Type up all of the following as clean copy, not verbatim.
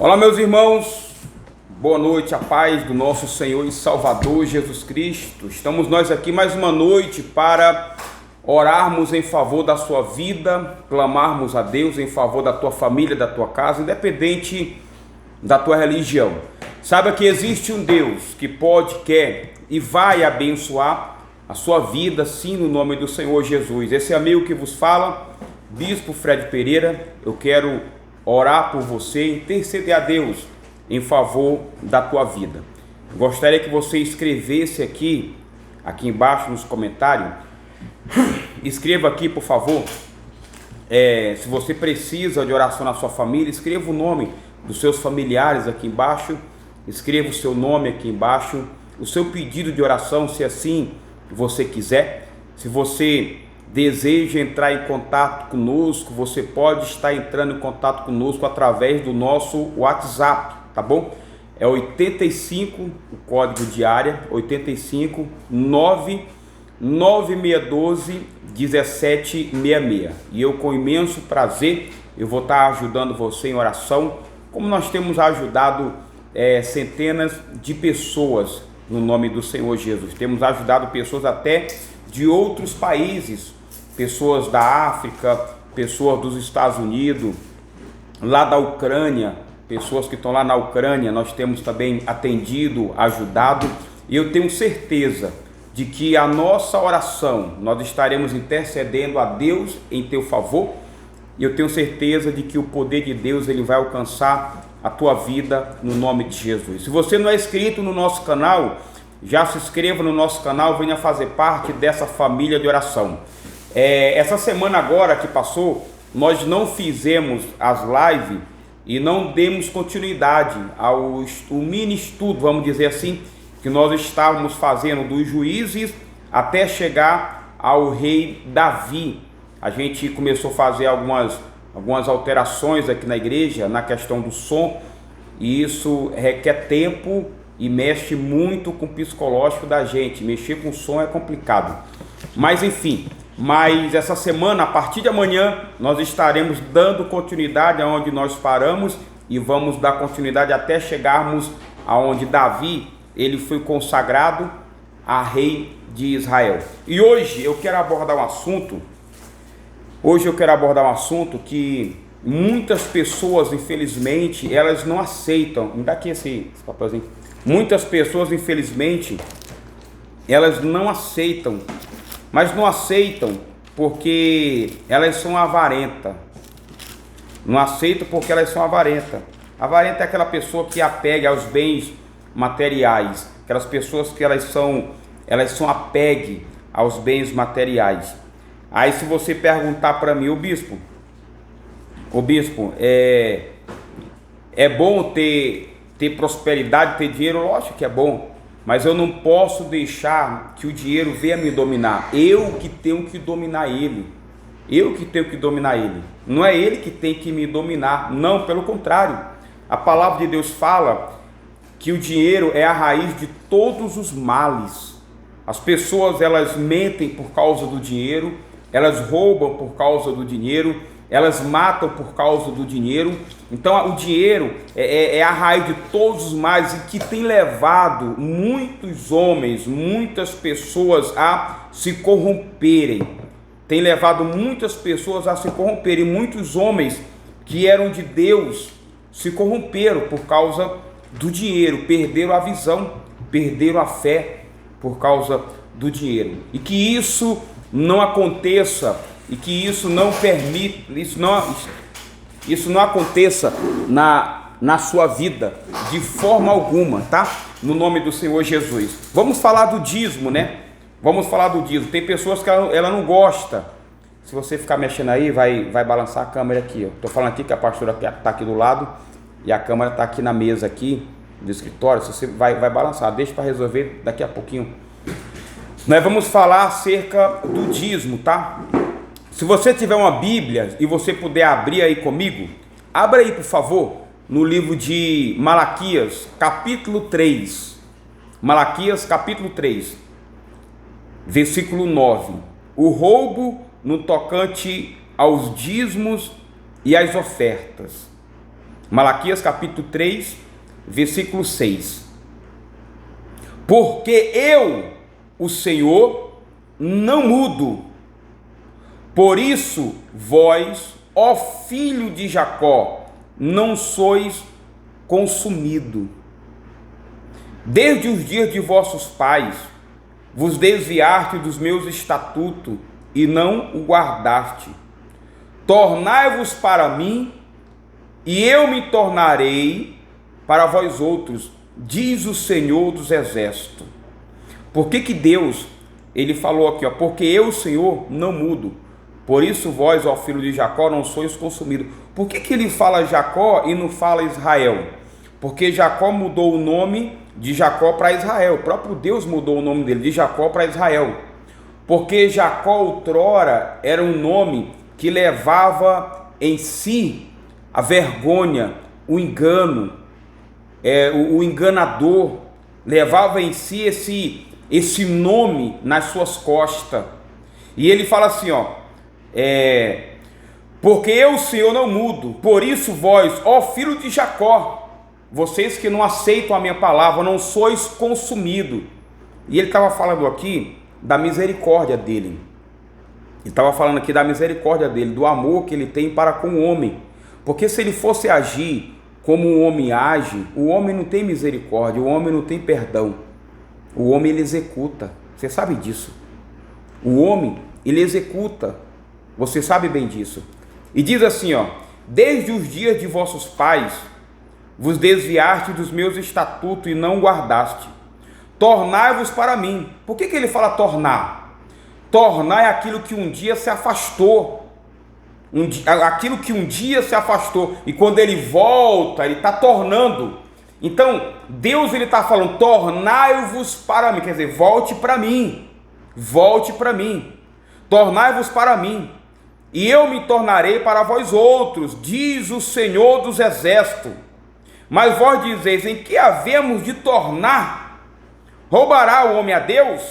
Olá, meus irmãos, boa noite, a paz do nosso Senhor e Salvador Jesus Cristo. Estamos nós aqui mais uma noite para orarmos em favor da sua vida, clamarmos a Deus em favor da tua família, da tua casa, independente da tua religião. Saiba que existe um Deus que pode, quer e vai abençoar a sua vida, sim, no nome do Senhor Jesus. Esse amigo que vos fala, Bispo Fred Pereira, eu quero orar por você, interceder a Deus em favor da tua vida. Gostaria que você escrevesse aqui embaixo nos comentários, escreva aqui, por favor, se você precisa de oração na sua família, escreva o nome dos seus familiares aqui embaixo, escreva o seu nome aqui embaixo, o seu pedido de oração, se assim você quiser. Se você deseja entrar em contato conosco, você pode estar entrando em contato conosco através do nosso WhatsApp, tá bom? É 85, o código de área, 85 99612 1766. E eu, com imenso prazer, eu vou estar ajudando você em oração, como nós temos ajudado centenas de pessoas no nome do Senhor Jesus. Temos ajudado pessoas até de outros países, pessoas da África, pessoas dos Estados Unidos, lá da Ucrânia, pessoas que estão lá na Ucrânia, nós temos também atendido, ajudado, e eu tenho certeza de que a nossa oração, nós estaremos intercedendo a Deus em teu favor, e eu tenho certeza de que o poder de Deus ele vai alcançar a tua vida no nome de Jesus. Se você não é inscrito no nosso canal, já se inscreva no nosso canal, venha fazer parte dessa família de oração. Essa semana agora que passou, nós não fizemos as lives e não demos continuidade ao mini estudo, vamos dizer assim, que nós estávamos fazendo dos juízes até chegar ao rei Davi. A gente começou a fazer algumas alterações aqui na igreja, na questão do som, e isso requer tempo e mexe muito com o psicológico da gente. Mexer com o som é complicado, mas enfim. Mas essa semana, a partir de amanhã, nós estaremos dando continuidade aonde nós paramos e vamos dar continuidade até chegarmos aonde Davi, ele foi consagrado a rei de Israel. E hoje eu quero abordar um assunto, que muitas pessoas, infelizmente, elas não aceitam. Me dá aqui esse papelzinho. Muitas pessoas, infelizmente, elas não aceitam, mas não aceitam porque elas são avarentas. Não aceitam porque elas são avarentas. Avarenta é aquela pessoa que apega aos bens materiais, aquelas pessoas que elas são apegue aos bens materiais. Aí se você perguntar para mim, ô bispo, é bom ter prosperidade, ter dinheiro? Lógico que é bom, mas eu não posso deixar que o dinheiro venha me dominar. Eu que tenho que dominar ele. Não é ele que tem que me dominar. Não, pelo contrário. A palavra de Deus fala que o dinheiro é a raiz de todos os males. As pessoas, elas mentem por causa do dinheiro, elas roubam por causa do dinheiro, elas matam por causa do dinheiro. Então o dinheiro é a raiz de todos os males, e que tem levado muitos homens, muitas pessoas a se corromperem. Muitos homens que eram de Deus se corromperam por causa do dinheiro, perderam a visão, perderam a fé por causa do dinheiro. E que isso não aconteça, e que isso não aconteça na sua vida de forma alguma, tá? No nome do Senhor Jesus. Vamos falar do dízimo, né? Tem pessoas que ela não gosta. Se você ficar mexendo aí, vai balançar a câmera aqui, ó. Tô falando aqui que a pastora tá aqui do lado e a câmera tá aqui na mesa aqui do escritório. Se você vai balançar, deixa para resolver daqui a pouquinho. Nós vamos falar acerca do dízimo, tá? Se você tiver uma Bíblia e você puder abrir aí comigo, abra aí, por favor, no livro de Malaquias, capítulo 3. Malaquias, capítulo 3, versículo 9. O roubo no tocante aos dízimos e às ofertas. Malaquias capítulo 3, versículo 6. Porque eu, o Senhor, não mudo. Por isso, vós, ó filho de Jacó, não sois consumido. Desde os dias de vossos pais, vos desviaste dos meus estatutos e não o guardaste. Tornai-vos para mim, e eu me tornarei para vós outros, diz o Senhor dos Exércitos. Por que Deus, ele falou aqui, ó, porque eu, o Senhor, não mudo. Por isso vós, ó filho de Jacó, não sois consumidos. Por que ele fala Jacó e não fala Israel? Porque Jacó mudou o nome de Jacó para Israel. O próprio Deus mudou o nome dele de Jacó para Israel. Porque Jacó outrora era um nome que levava em si a vergonha, o engano, o enganador, levava em si esse nome nas suas costas. E ele fala assim, ó, porque eu, o Senhor, não mudo. Por isso vós, ó filho de Jacó, vocês que não aceitam a minha palavra, não sois consumidos. E ele estava falando aqui da misericórdia dele. Ele estava falando aqui da misericórdia dele, do amor que ele tem para com o homem. Porque se ele fosse agir como o homem age, o homem não tem misericórdia, o homem não tem perdão. O homem, ele executa. Você sabe disso. O homem, ele executa. Você sabe bem disso. E diz assim, ó, desde os dias de vossos pais, vos desviaste dos meus estatutos e não guardaste. Tornai-vos para mim. Por que ele fala tornar? Tornar é aquilo que um dia se afastou. Aquilo que um dia se afastou. E quando ele volta, ele está tornando. Então, Deus, ele está falando, tornai-vos para mim. Quer dizer, volte para mim. Volte para mim. Tornai-vos para mim. E eu me tornarei para vós outros, diz o Senhor dos Exércitos. Mas vós dizeis, em que havemos de tornar? Roubará o homem a Deus?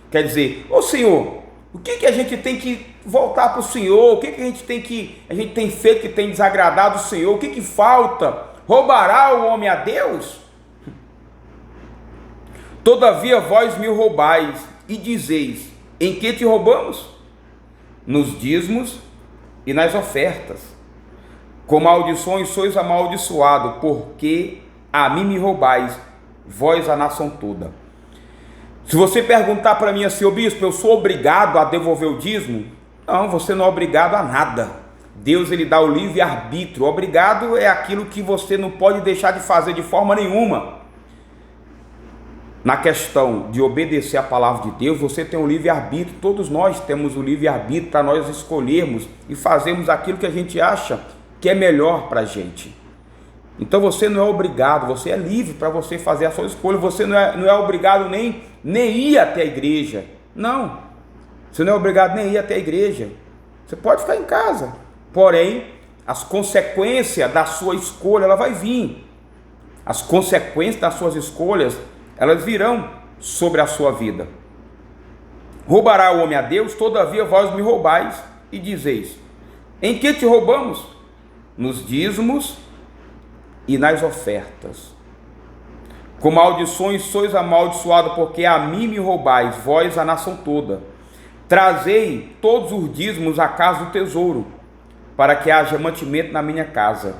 Quer dizer, ô Senhor, o que a gente tem que voltar para o Senhor? O que a gente tem feito que tem desagradado o Senhor? O que falta? Roubará o homem a Deus? Todavia vós me roubais e dizeis, em que te roubamos? Nos dízimos e nas ofertas. Com maldições sois amaldiçoados, porque a mim me roubais, vós a nação toda. Se você perguntar para mim assim, ô bispo, eu sou obrigado a devolver o dízimo? Não, você não é obrigado a nada. Deus, ele dá o livre-arbítrio. Obrigado é aquilo que você não pode deixar de fazer de forma nenhuma. Na questão de obedecer a palavra de Deus, você tem o livre-arbítrio. Todos nós temos o livre-arbítrio para nós escolhermos e fazermos aquilo que a gente acha que é melhor para a gente. Então você não é obrigado, você é livre para você fazer a sua escolha. Você não é obrigado nem ir até a igreja. Não, você não é obrigado nem ir até a igreja. Você pode ficar em casa, porém as consequências da sua escolha, ela vai vir. As consequências das suas escolhas, elas virão sobre a sua vida. Roubará o homem a Deus? Todavia vós me roubais e dizeis, em que te roubamos? Nos dízimos e nas ofertas. Com maldições sois amaldiçoados, porque a mim me roubais, vós a nação toda. Trazei todos os dízimos à casa do tesouro, para que haja mantimento na minha casa.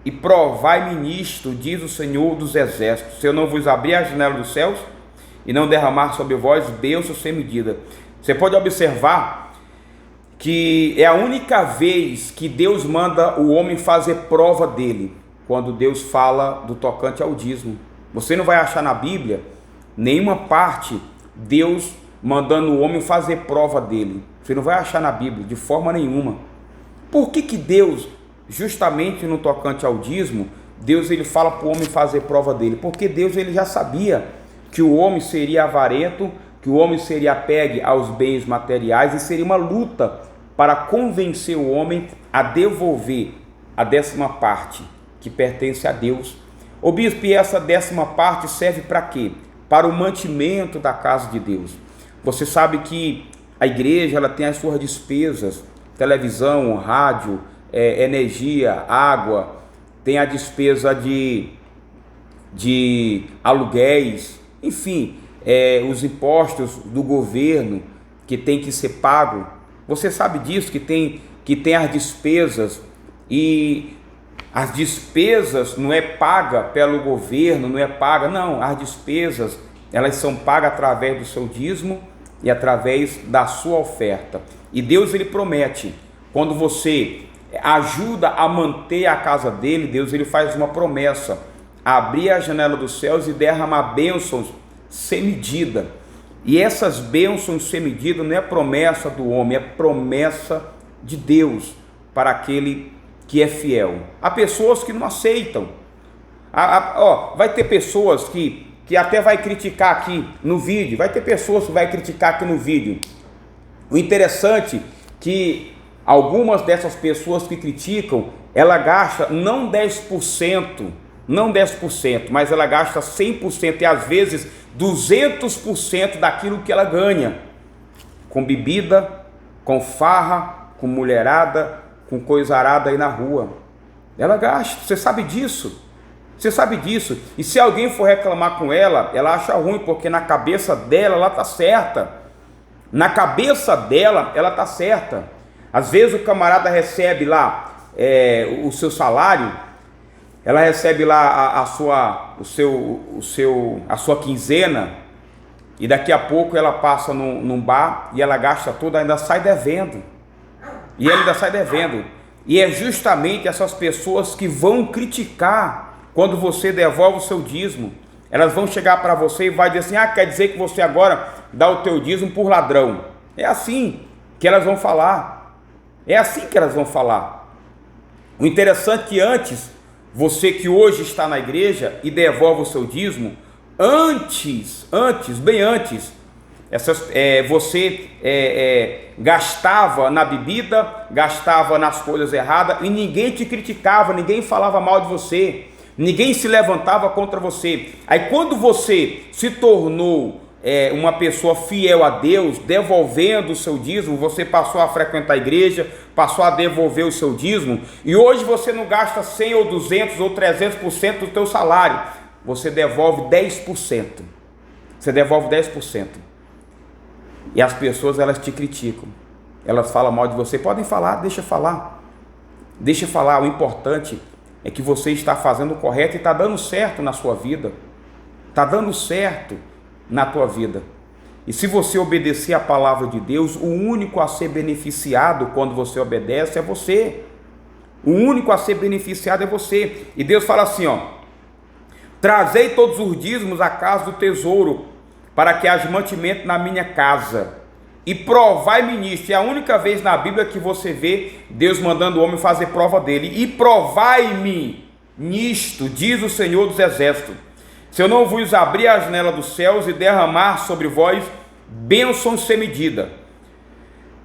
E provai-me nisto, diz o Senhor dos Exércitos, se eu não vos abrir a janela dos céus e não derramar sobre vós bênçãos sem medida. Você pode observar que é a única vez que Deus manda o homem fazer prova dele, quando Deus fala do tocante ao dízimo. Você não vai achar na Bíblia nenhuma parte Deus mandando o homem fazer prova dele. Você não vai achar na Bíblia de forma nenhuma. Por que Deus, justamente no tocante ao dízimo, Deus, ele fala para o homem fazer prova dele? Porque Deus, ele já sabia que o homem seria avarento, que o homem seria apegue aos bens materiais, e seria uma luta para convencer o homem a devolver a 10ª parte que pertence a Deus. Ô bispo, e essa 10ª parte serve para quê? Para o mantimento da casa de Deus. Você sabe que a igreja, ela tem as suas despesas, televisão, rádio, energia, água, tem a despesa de aluguéis, enfim, os impostos do governo que tem que ser pago. Você sabe disso, que tem as despesas, e as despesas não é paga pelo governo, não, as despesas elas são pagas através do seu dízimo e através da sua oferta. E Deus, ele promete, quando você ajuda a manter a casa dele, Deus, ele faz uma promessa: abrir a janela dos céus e derramar bênçãos sem medida. E essas bênçãos sem medida não é promessa do homem, é promessa de Deus para aquele que é fiel. Há pessoas que não aceitam. Vai ter pessoas que até vai criticar aqui no vídeo, O interessante que algumas dessas pessoas que criticam, ela gasta não 10%, mas ela gasta 100% e às vezes 200% daquilo que ela ganha, com bebida, com farra, com mulherada, com coisa arada aí na rua. Ela gasta, você sabe disso. E se alguém for reclamar com ela, ela acha ruim, porque na cabeça dela ela está certa. Às vezes o camarada recebe lá o seu salário, ela recebe lá a sua quinzena, e daqui a pouco ela passa num bar e ela gasta tudo, ainda sai devendo. E é justamente essas pessoas que vão criticar quando você devolve o seu dízimo. Elas vão chegar para você e vai dizer assim: quer dizer que você agora dá o teu dízimo por ladrão. É assim que elas vão falar. O interessante é que antes, você que hoje está na igreja e devolve o seu dízimo, bem antes, você gastava na bebida, gastava nas coisas erradas, e ninguém te criticava, ninguém falava mal de você, ninguém se levantava contra você. Aí quando você se tornou uma pessoa fiel a Deus, devolvendo o seu dízimo, você passou a frequentar a igreja, passou a devolver o seu dízimo, e hoje você não gasta 100 ou 200 ou 300% do teu salário, você devolve 10%. E as pessoas, elas te criticam, elas falam mal de você. Podem falar, deixa falar. O importante é que você está fazendo o correto e está dando certo na sua vida. Na tua vida. E se você obedecer a palavra de Deus, o único a ser beneficiado quando você obedece é você. E Deus fala assim: trazei todos os dízimos à casa do tesouro, para que haja mantimento na minha casa, e provai-me nisto. É a única vez na Bíblia que você vê Deus mandando o homem fazer prova dele. E provai-me nisto, diz o Senhor dos Exércitos, se eu não vos abrir a janela dos céus e derramar sobre vós bênçãos sem medida.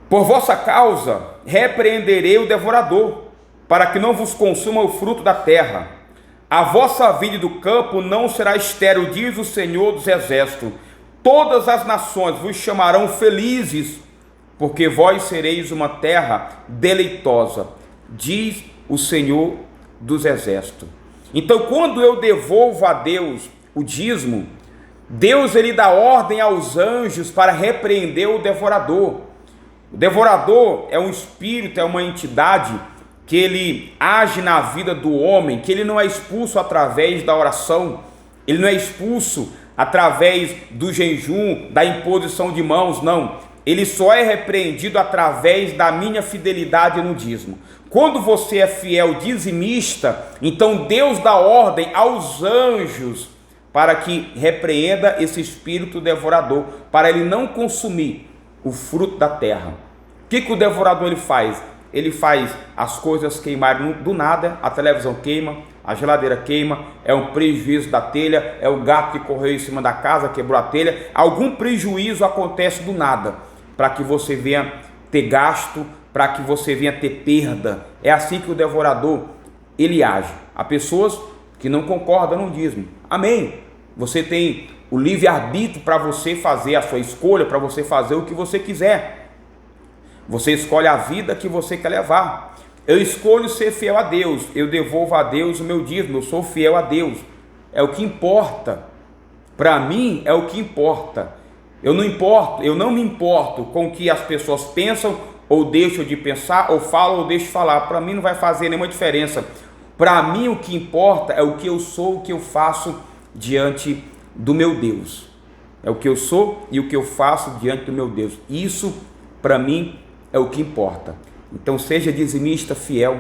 Por vossa causa repreenderei o devorador, para que não vos consuma o fruto da terra. A vossa vide do campo não será estéril, diz o Senhor dos Exércitos. Todas as nações vos chamarão felizes, porque vós sereis uma terra deleitosa, diz o Senhor dos Exércitos. Então, quando eu devolvo a Deus o dízimo, Deus, ele dá ordem aos anjos para repreender o devorador. O devorador é um espírito, é uma entidade que ele age na vida do homem, que ele não é expulso através da oração, ele não é expulso através do jejum, da imposição de mãos, não. Ele só é repreendido através da minha fidelidade no dízimo. Quando você é fiel dizimista, então Deus dá ordem aos anjos para que repreenda esse espírito devorador, para ele não consumir o fruto da terra. O que o devorador ele faz? Ele faz as coisas queimarem do nada, a televisão queima, a geladeira queima, é um prejuízo da telha, é o gato que correu em cima da casa, quebrou a telha, algum prejuízo acontece do nada, para que você venha ter gasto, para que você venha ter perda. É assim que o devorador, ele age. Há pessoas que não concordam no dízimo. Amém. Você tem o livre-arbítrio para você fazer a sua escolha, para você fazer o que você quiser. Você escolhe a vida que você quer levar. Eu escolho ser fiel a Deus, eu devolvo a Deus o meu dízimo, eu sou fiel a Deus. É o que importa. Para mim é o que importa. Eu não me importo com o que as pessoas pensam ou deixam de pensar, ou falam ou deixam de falar. Para mim não vai fazer nenhuma diferença. Para mim o que importa é o que eu sou, o que eu faço diante do meu Deus. É o que eu sou e o que eu faço diante do meu Deus. Isso para mim é o que importa. Então seja dizimista fiel,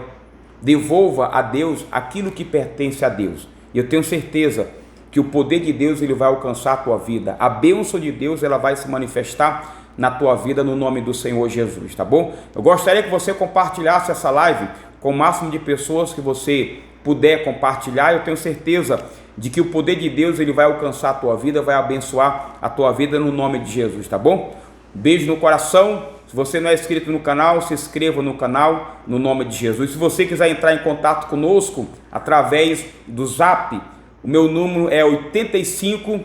devolva a Deus aquilo que pertence a Deus. E eu tenho certeza que o poder de Deus ele vai alcançar a tua vida. A bênção de Deus ela vai se manifestar na tua vida no nome do Senhor Jesus, tá bom? Eu gostaria que você compartilhasse essa live com o máximo de pessoas que você puder compartilhar. Eu tenho certeza de que o poder de Deus ele vai alcançar a tua vida, vai abençoar a tua vida no nome de Jesus, tá bom? Beijo no coração. Se você não é inscrito no canal, se inscreva no canal no nome de Jesus. Se você quiser entrar em contato conosco através do Zap, o meu número é 85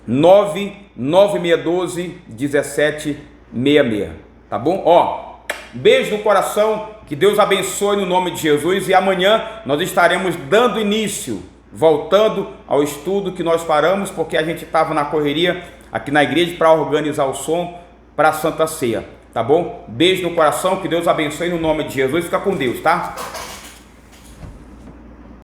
99612 1766, tá bom? Ó, beijo no coração, que Deus abençoe no nome de Jesus, e amanhã nós estaremos dando início, voltando ao estudo que nós paramos, porque a gente estava na correria aqui na igreja para organizar o som para a Santa Ceia, tá bom? Beijo no coração, que Deus abençoe no nome de Jesus, fica com Deus, tá?